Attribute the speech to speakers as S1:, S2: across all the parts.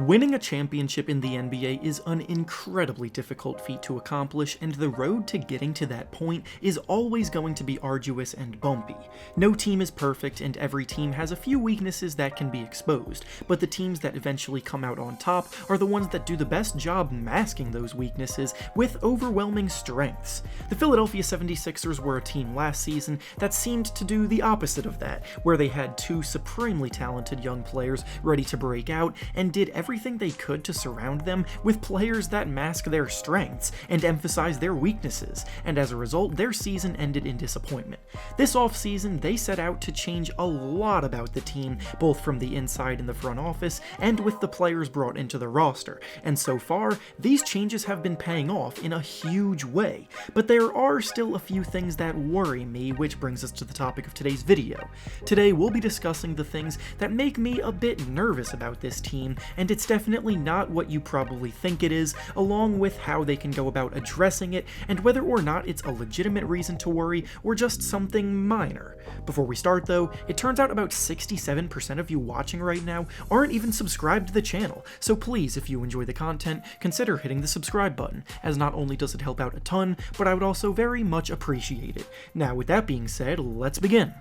S1: Winning a championship in the NBA is an incredibly difficult feat to accomplish, and the road to getting to that point is always going to be arduous and bumpy. No team is perfect, and every team has a few weaknesses that can be exposed, but the teams that eventually come out on top are the ones that do the best job masking those weaknesses with overwhelming strengths. The Philadelphia 76ers were a team last season that seemed to do the opposite of that, where they had two supremely talented young players ready to break out and did everything they could to surround them with players that mask their strengths and emphasize their weaknesses, and as a result, their season ended in disappointment. This offseason, they set out to change a lot about the team, both from the inside in the front office and with the players brought into the roster, and so far, these changes have been paying off in a huge way. But there are still a few things that worry me, which brings us to the topic of today's video. Today, we'll be discussing the things that make me a bit nervous about this team, and it's definitely not what you probably think it is, along with how they can go about addressing it, and whether or not it's a legitimate reason to worry or just something minor. Before we start though, it turns out about 67% of you watching right now aren't even subscribed to the channel, so please, if you enjoy the content, consider hitting the subscribe button, as not only does it help out a ton, but I would also very much appreciate it. Now with that being said, let's begin.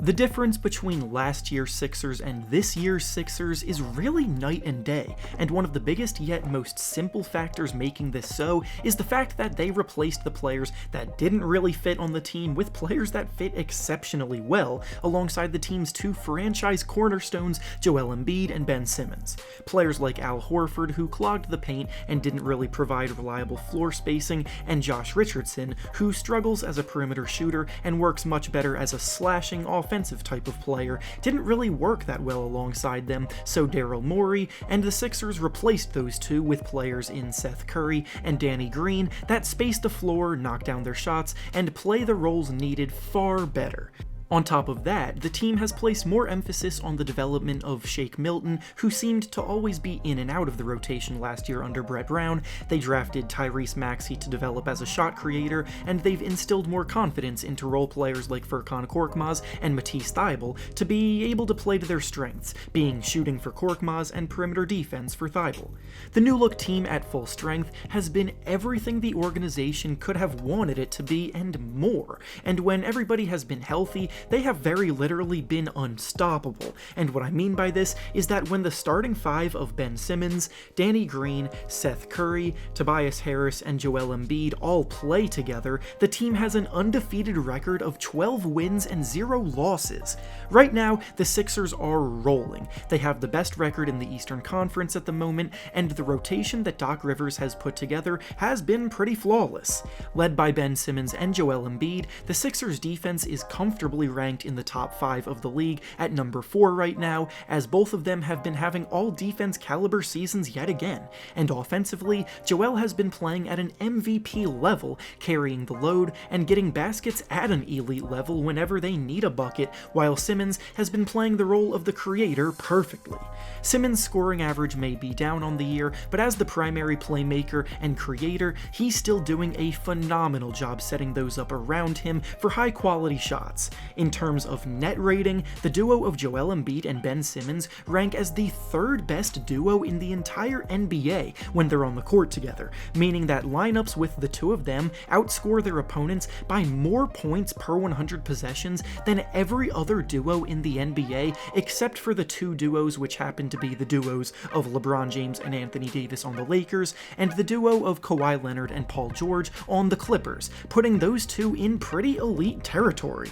S1: The difference between last year's Sixers and this year's Sixers is really night and day, and one of the biggest yet most simple factors making this so is the fact that they replaced the players that didn't really fit on the team with players that fit exceptionally well, alongside the team's two franchise cornerstones, Joel Embiid and Ben Simmons. Players like Al Horford, who clogged the paint and didn't really provide reliable floor spacing, and Josh Richardson, who struggles as a perimeter shooter and works much better as a slashing offensive type of player, didn't really work that well alongside them, so Daryl Morey and the Sixers replaced those two with players in Seth Curry and Danny Green that space the floor, knock down their shots, and play the roles needed far better. On top of that, the team has placed more emphasis on the development of Shake Milton, who seemed to always be in and out of the rotation last year under Brett Brown. They drafted Tyrese Maxey to develop as a shot creator, and they've instilled more confidence into role players like Furkan Korkmaz and Matisse Thybulle to be able to play to their strengths, being shooting for Korkmaz and perimeter defense for Thybulle. The new look team at full strength has been everything the organization could have wanted it to be and more, and when everybody has been healthy, they have very literally been unstoppable, and what I mean by this is that when the starting five of Ben Simmons, Danny Green, Seth Curry, Tobias Harris, and Joel Embiid all play together, the team has an undefeated record of 12 wins and 0 losses. Right now, the Sixers are rolling. They have the best record in the Eastern Conference at the moment, and the rotation that Doc Rivers has put together has been pretty flawless. Led by Ben Simmons and Joel Embiid, the Sixers defense is comfortably ranked in the top 5 of the league at number 4 right now, as both of them have been having all defense caliber seasons yet again, and offensively, Joel has been playing at an MVP level, carrying the load and getting baskets at an elite level whenever they need a bucket, while Simmons has been playing the role of the creator perfectly. Simmons' scoring average may be down on the year, but as the primary playmaker and creator, he's still doing a phenomenal job setting those up around him for high quality shots. In terms of net rating, the duo of Joel Embiid and Ben Simmons rank as the 3rd best duo in the entire NBA when they're on the court together, meaning that lineups with the two of them outscore their opponents by more points per 100 possessions than every other duo in the NBA, except for the two duos which happen to be the duos of LeBron James and Anthony Davis on the Lakers, and the duo of Kawhi Leonard and Paul George on the Clippers, putting those two in pretty elite territory.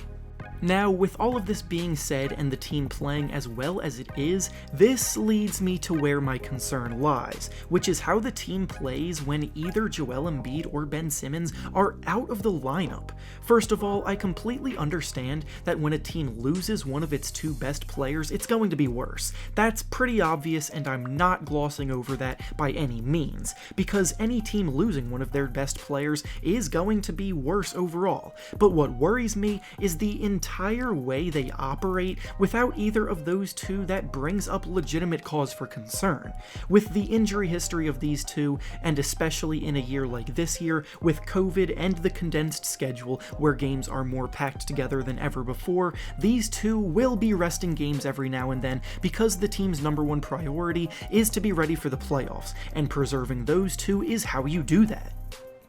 S1: Now, with all of this being said and the team playing as well as it is, this leads me to where my concern lies, which is how the team plays when either Joel Embiid or Ben Simmons are out of the lineup. First of all, I completely understand that when a team loses one of its two best players, it's going to be worse. That's pretty obvious, and I'm not glossing over that by any means, because any team losing one of their best players is going to be worse overall. But what worries me is the entire entire way they operate, without either of those two, that brings up legitimate cause for concern. With the injury history of these two, and especially in a year like this year, with COVID and the condensed schedule where games are more packed together than ever before, these two will be resting games every now and then because the team's #1 priority is to be ready for the playoffs, and preserving those two is how you do that.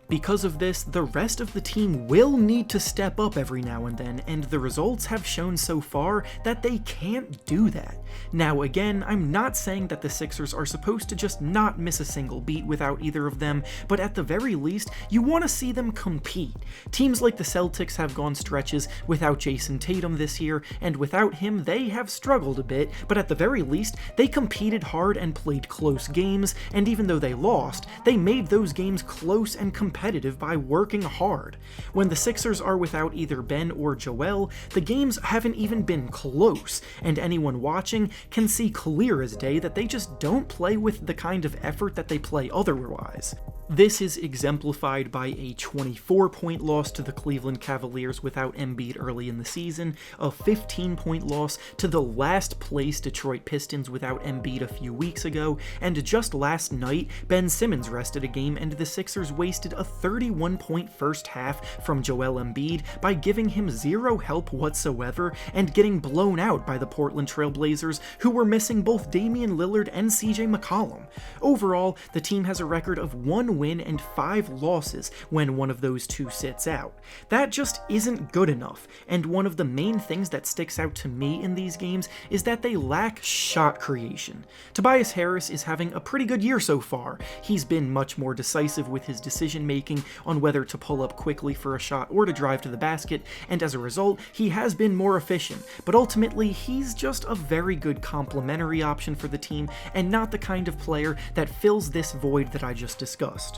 S1: Because of this, the rest of the team will need to step up every now and then, and the results have shown so far that they can't do that. Now again, I'm not saying that the Sixers are supposed to just not miss a single beat without either of them, but at the very least, you want to see them compete. Teams like the Celtics have gone stretches without Jason Tatum this year, and without him they have struggled a bit, but at the very least, they competed hard and played close games, and even though they lost, they made those games close and competitive by working hard. When the Sixers are without either Ben or Joel, the games haven't even been close, and anyone watching can see clear as day that they just don't play with the kind of effort that they play otherwise. This is exemplified by a 24-point loss to the Cleveland Cavaliers without Embiid early in the season, a 15-point loss to the last-place Detroit Pistons without Embiid a few weeks ago, and just last night, Ben Simmons rested a game and the Sixers wasted a 31-point first half from Joel Embiid by giving him zero help whatsoever and getting blown out by the Portland Trail Blazers, who were missing both Damian Lillard and CJ McCollum. Overall, the team has a record of 1 win and 5 losses when one of those two sits out. That just isn't good enough, and one of the main things that sticks out to me in these games is that they lack shot creation. Tobias Harris is having a pretty good year so far. He's been much more decisive with his decision making on whether to pull up quickly for a shot or to drive to the basket, and as a result, he has been more efficient, but ultimately he's just a very good complementary option for the team and not the kind of player that fills this void that I just discussed.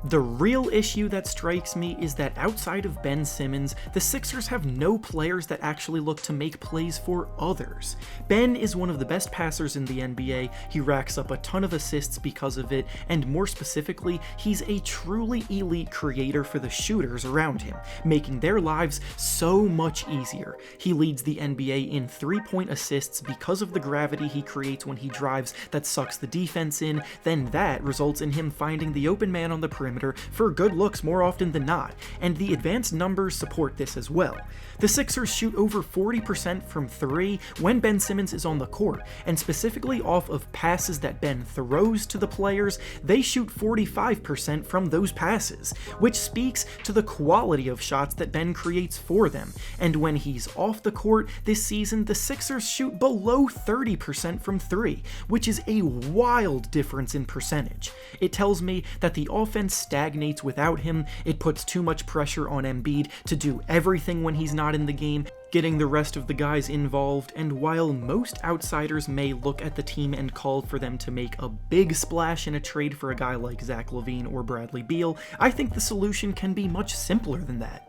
S1: The real issue that strikes me is that outside of Ben Simmons, the Sixers have no players that actually look to make plays for others. Ben is one of the best passers in the NBA, he racks up a ton of assists because of it, and more specifically, he's a truly elite creator for the shooters around him, making their lives so much easier. He leads the NBA in 3-point assists because of the gravity he creates when he drives that sucks the defense in, then that results in him finding the open man on the perimeter for good looks more often than not, and the advanced numbers support this as well. The Sixers shoot over 40% from 3 when Ben Simmons is on the court, and specifically off of passes that Ben throws to the players, they shoot 45% from those passes, which speaks to the quality of shots that Ben creates for them. And when he's off the court this season, the Sixers shoot below 30% from 3, which is a wild difference in percentage. It tells me that the offense stagnates without him, it puts too much pressure on Embiid to do everything when he's not in the game, getting the rest of the guys involved, and while most outsiders may look at the team and call for them to make a big splash in a trade for a guy like Zach LaVine or Bradley Beal, I think the solution can be much simpler than that.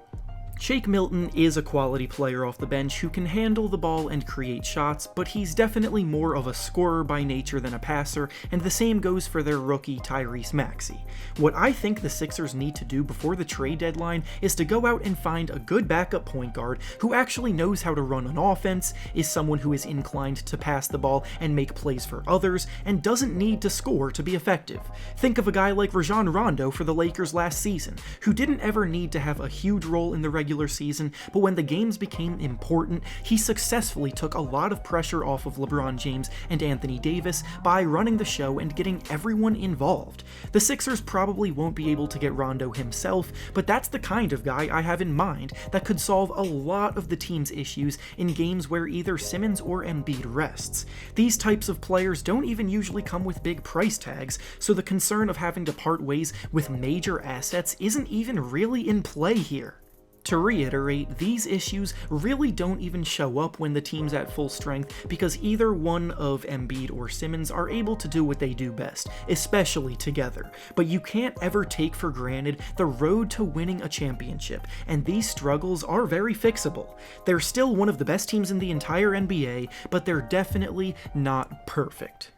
S1: Shake Milton is a quality player off the bench who can handle the ball and create shots, but he's definitely more of a scorer by nature than a passer, and the same goes for their rookie Tyrese Maxey. What I think the Sixers need to do before the trade deadline is to go out and find a good backup point guard who actually knows how to run an offense, is someone who is inclined to pass the ball and make plays for others, and doesn't need to score to be effective. Think of a guy like Rajon Rondo for the Lakers last season, who didn't ever need to have a huge role in the regular season, but when the games became important, he successfully took a lot of pressure off of LeBron James and Anthony Davis by running the show and getting everyone involved. The Sixers probably won't be able to get Rondo himself, but that's the kind of guy I have in mind that could solve a lot of the team's issues in games where either Simmons or Embiid rests. These types of players don't even usually come with big price tags, so the concern of having to part ways with major assets isn't even really in play here. To reiterate, these issues really don't even show up when the team's at full strength because either one of Embiid or Simmons are able to do what they do best, especially together. But you can't ever take for granted the road to winning a championship, and these struggles are very fixable. They're still one of the best teams in the entire NBA, but they're definitely not perfect.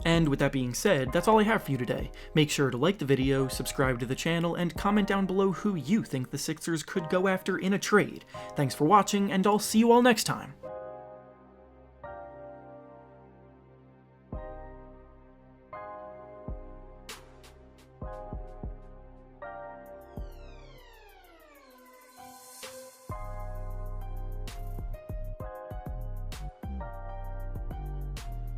S1: And with that being said, that's all I have for you today. Make sure to like the video, subscribe to the channel, and comment down below who you think the Sixers could go after in a trade. Thanks for watching, and I'll see you all next time.